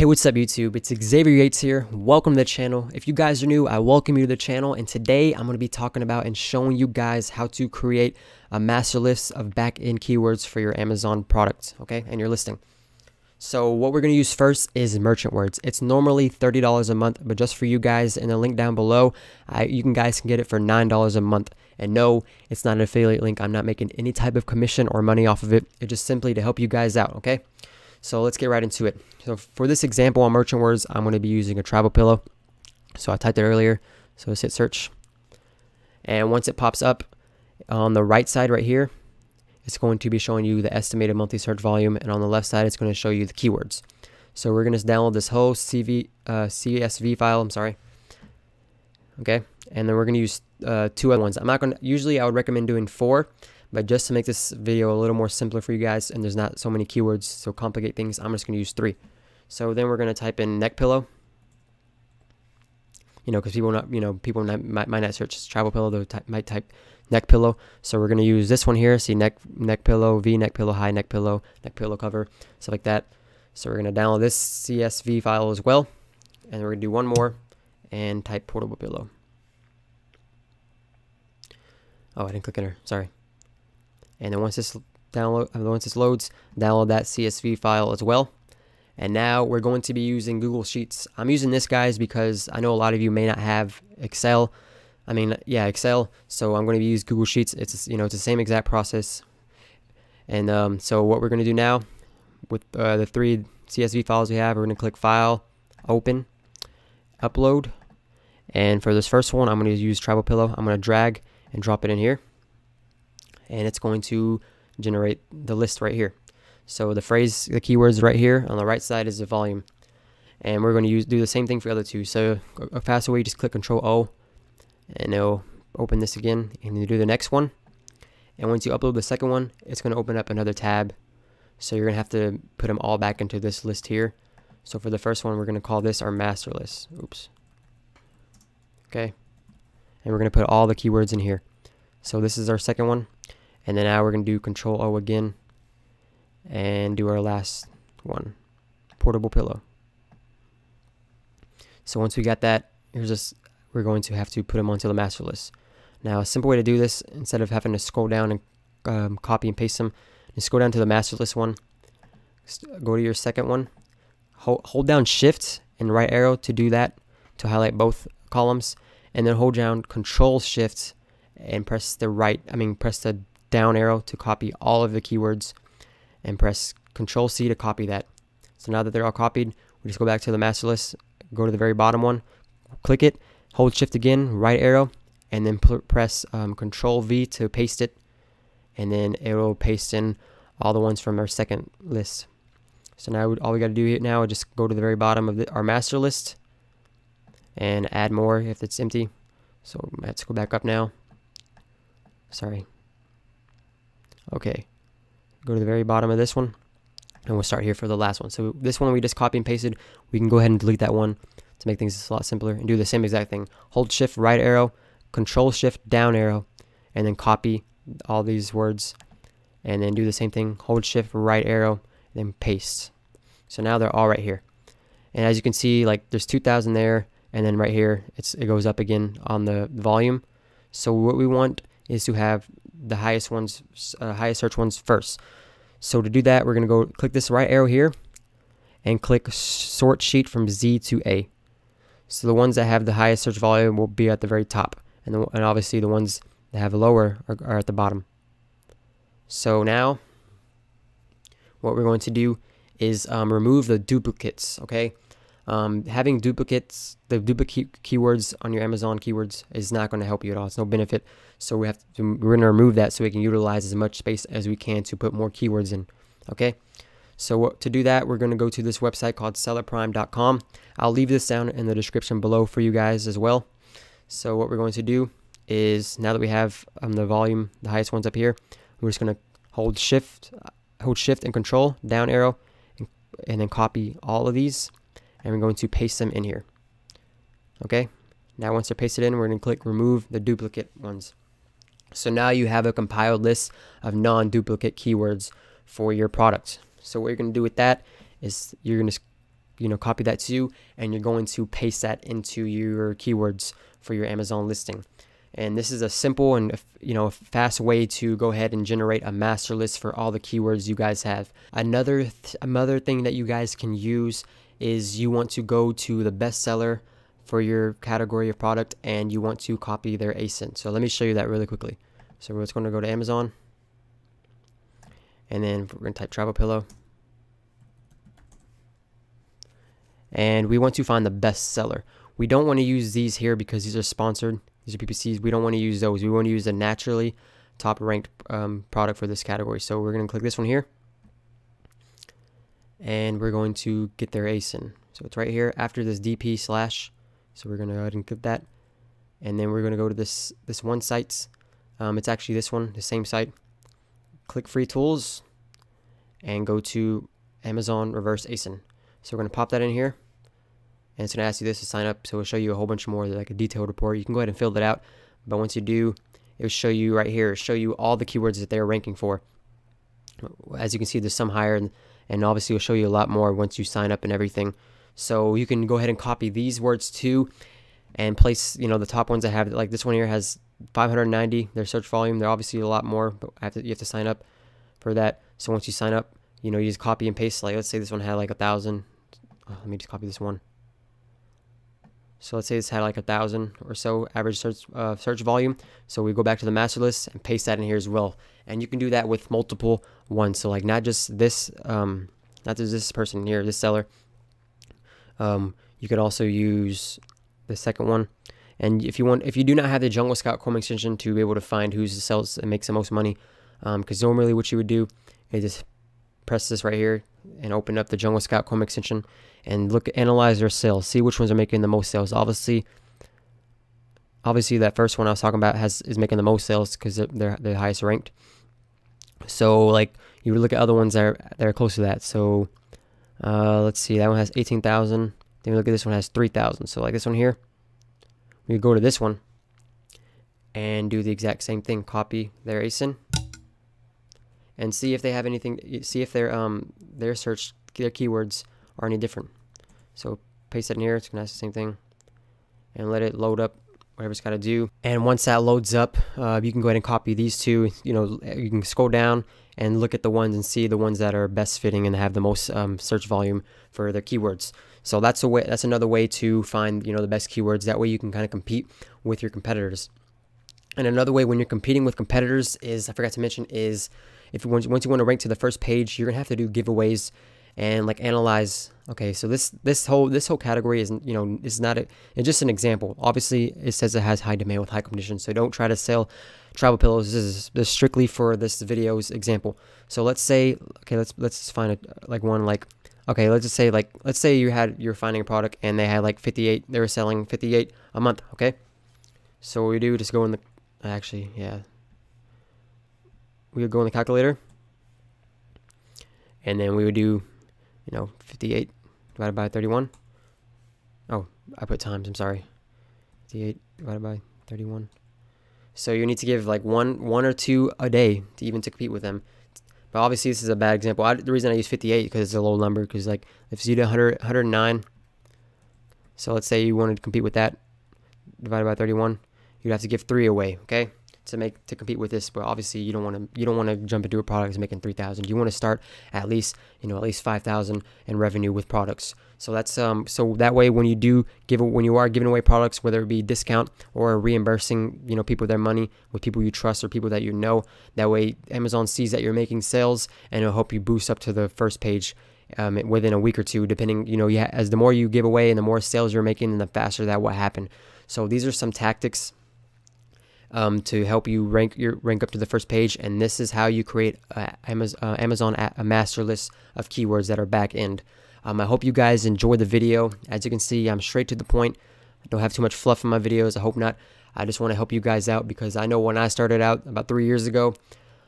Hey, what's up YouTube? It's TheXavierYates here. Welcome to the channel. If you guys are new, I welcome you to the channel, and today I'm going to be talking about and showing you guys how to create a master list of back-end keywords for your Amazon product, okay, and your listing. So what we're going to use first is merchant words. It's normally $30 a month, but just for you guys, in the link down below, you guys can get it for $9 a month. And no, it's not an affiliate link. I'm not making any type of commission or money off of it. It's just simply to help you guys out, okay? So let's get right into it. So for this example on merchant words, I'm going to be using a travel pillow. So I typed it earlier. So let's hit search. And once it pops up on the right side right here, it's going to be showing you the estimated monthly search volume. And on the left side, it's going to show you the keywords. So we're going to download this whole CSV file. Okay. And then we're going to use two other ones. I'm not going to, usually I would recommend doing 4. But just to make this video a little more simpler for you guys, and there's not so many keywords, so complicate things, I'm just going to use 3. So then we're going to type in neck pillow. You know, because people might not search travel pillow, they might type neck pillow. So we're going to use this one here. See neck pillow, V neck pillow, high neck pillow cover, stuff like that. So we're going to download this CSV file as well, and we're going to do one more and type portable pillow. Oh, I didn't click enter. Sorry. And then once this loads, download that CSV file as well. And now we're going to be using Google Sheets. I'm using this, guys, because I know a lot of you may not have Excel. Excel. So I'm going to use Google Sheets. It's it's the same exact process. And so what we're going to do now with the 3 CSV files we have, we're going to click File, Open, Upload. And for this first one, I'm going to use Travel Pillow. I'm going to drag and drop it in here. And it's going to generate the list right here. So the keywords right here on the right side is the volume. And we're going to do the same thing for the other 2. So a faster way, just click Control O, and it'll open this again, and you do the next one. And once you upload the second one, it's going to open up another tab. So you're going to have to put them all back into this list here. So for the first one, we're going to call this our master list. Oops. Okay. And we're going to put all the keywords in here. So this is our second one. And then now we're going to do Control O again and do our last one, portable pillow. So once we got that, we're going to have to put them onto the master list. Now a simple way to do this, instead of having to scroll down and copy and paste them, just go down to the master list one, go to your second one, hold down Shift and right arrow to do that, to highlight both columns, and then hold down Control Shift and press the down arrow to copy all of the keywords, and press Control C to copy that. So now that they're all copied, we just go back to the master list, go to the very bottom one, click it, hold Shift again, right arrow, and then press Control V to paste it, and then it will paste in all the ones from our second list. So now all we got to do now is just go to the very bottom of our master list and add more if it's empty. So let's go back up now. Sorry. Okay, go to the very bottom of this one, and we'll start here for the last one. So this one we just copy and pasted. We can go ahead and delete that one to make things a lot simpler, and do the same exact thing. Hold Shift right arrow, Control Shift down arrow, and then copy all these words, and then do the same thing. Hold Shift right arrow, and then paste. So now they're all right here. And as you can see, like there's 2,000 there, and then right here it goes up again on the volume. So what we want is to have the highest search ones first. So to do that, we're going to go click this right arrow here and click Sort Sheet from Z to A. So the ones that have the highest search volume will be at the very top, and obviously the ones that have lower are at the bottom. So now what we're going to do is remove the duplicates. Okay, having duplicates, the duplicate keywords on your Amazon keywords is not going to help you at all. It's no benefit. So we're going to remove that so we can utilize as much space as we can to put more keywords in. Okay, so to do that, we're going to go to this website called sellerprime.com. I'll leave this down in the description below for you guys as well. So what we're going to do is, now that we have the volume, the highest ones up here, we're just going to hold Shift and Control down arrow, and then copy all of these, and we're going to paste them in here. Okay, now once they're pasted in, we're going to click Remove the Duplicate ones. So now you have a compiled list of non-duplicate keywords for your product. So what you're going to do with that is you're going to copy that too, and you're going to paste that into your keywords for your Amazon listing. And this is a simple and fast way to go ahead and generate a master list for all the keywords you guys have. Another thing that you guys can use is you want to go to the bestseller for your category of product, and you want to copy their ASIN. So let me show you that really quickly. So we're just going to go to Amazon, and then we're going to type travel pillow, and we want to find the bestseller. We don't want to use these here because these are sponsored. These are PPCs. We don't want to use those. We want to use a naturally top ranked product for this category. So we're going to click this one here, and we're going to get their ASIN. So it's right here after this DP slash. So we're going to go ahead and click that, and then we're going to go to this one site. It's actually this one, the same site. Click free tools and go to Amazon reverse ASIN. So we're going to pop that in here, and it's going to ask you this to sign up. So it'll show you a whole bunch more, like a detailed report. You can go ahead and fill that out, but once you do, it will show you right here, show you all the keywords that they're ranking for. As you can see, there's some higher, and obviously it'll show you a lot more once you sign up and everything. So you can go ahead and copy these words too, and place the top ones I have. Like this one here has 590 their search volume. They're obviously a lot more, but you have to sign up for that. So once you sign up, you just copy and paste. Like let's say this one had like 1,000. Let me just copy this one. So let's say this had like 1,000 or so average search volume. So we go back to the master list and paste that in here as well. And you can do that with multiple ones. So like not just this person here, this seller. You could also use the second one. And if you do not have the Jungle Scout Chrome extension to be able to find who's the sells and makes the most money, because normally what you would do is just press this right here and open up the Jungle Scout Chrome extension and analyze their sales, see which ones are making the most sales. Obviously that first one I was talking about is making the most sales because they're the highest ranked. So like you would look at other ones that are close to that. So let's see, that one has 18,000. Then we look at this one has 3,000. So like this one here, we go to this one and do the exact same thing. Copy their ASIN and see if they have anything. See if their keywords are any different. So paste it in here. It's gonna ask the same thing, and let it load up whatever it's got to do. And once that loads up, you can go ahead and copy these two. You can scroll down and look at the ones and see the ones that are best fitting and have the most search volume for their keywords. So that's another way to find the best keywords. That way you can kind of compete with your competitors. And another way when you're competing with competitors is, I forgot to mention, is once you want to rank to the first page, you're gonna have to do giveaways and like analyze. Okay, so this whole category is it's just an example. Obviously it says it has high demand with high competition, so don't try to sell travel pillows. This is strictly for this video's example. So let's say, okay, let's just find one. Okay, let's say you're finding a product and they had like 58, they were selling 58 a month. Okay, so what we do, just go in the we would go in the calculator, and then we would do 58 divided by 31. Oh, I put times, I'm sorry. 58 divided by 31. So you need to give like one or two a day to even to compete with them. But obviously this is a bad example. The reason I use 58 because it's a low number, because like if you do 109, so let's say you wanted to compete with that divided by 31, you'd have to give 3 away, okay, to compete with this. But obviously you don't want to jump into a product that's making 3,000. You want to start at least 5,000 in revenue with products. So that's so that way when you are giving away products, whether it be discount or reimbursing people their money with people you trust or people that that way Amazon sees that you're making sales, and it'll help you boost up to the first page within a week or two, depending as the more you give away and the more sales you're making, and the faster that will happen. So these are some tactics to help you rank up to the first page, and this is how you create Amazon a master list of keywords that are back end. I hope you guys enjoyed the video. As you can see, I'm straight to the point. I don't have too much fluff in my videos. I hope not. I just want to help you guys out, because I know when I started out about 3 years ago,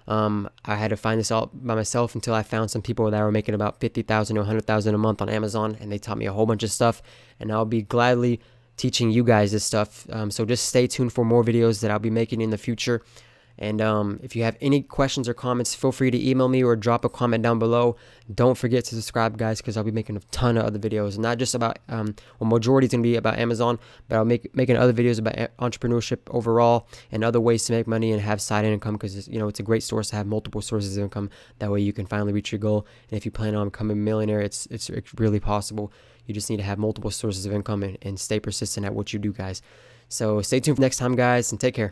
I had to find this out by myself until I found some people that were making about 50,000 to 100,000 a month on Amazon, and they taught me a whole bunch of stuff, and I'll be gladly teaching you guys this stuff. So just stay tuned for more videos that I'll be making in the future. And if you have any questions or comments, feel free to email me or drop a comment down below. Don't forget to subscribe, guys, because I'll be making a ton of other videos, not just about, well, majority is going to be about Amazon, but I'll making other videos about entrepreneurship overall and other ways to make money and have side income, because it's a great source to have multiple sources of income. That way you can finally reach your goal. And if you plan on becoming a millionaire, it's really possible. You just need to have multiple sources of income and stay persistent at what you do, guys. So stay tuned for next time, guys, and take care.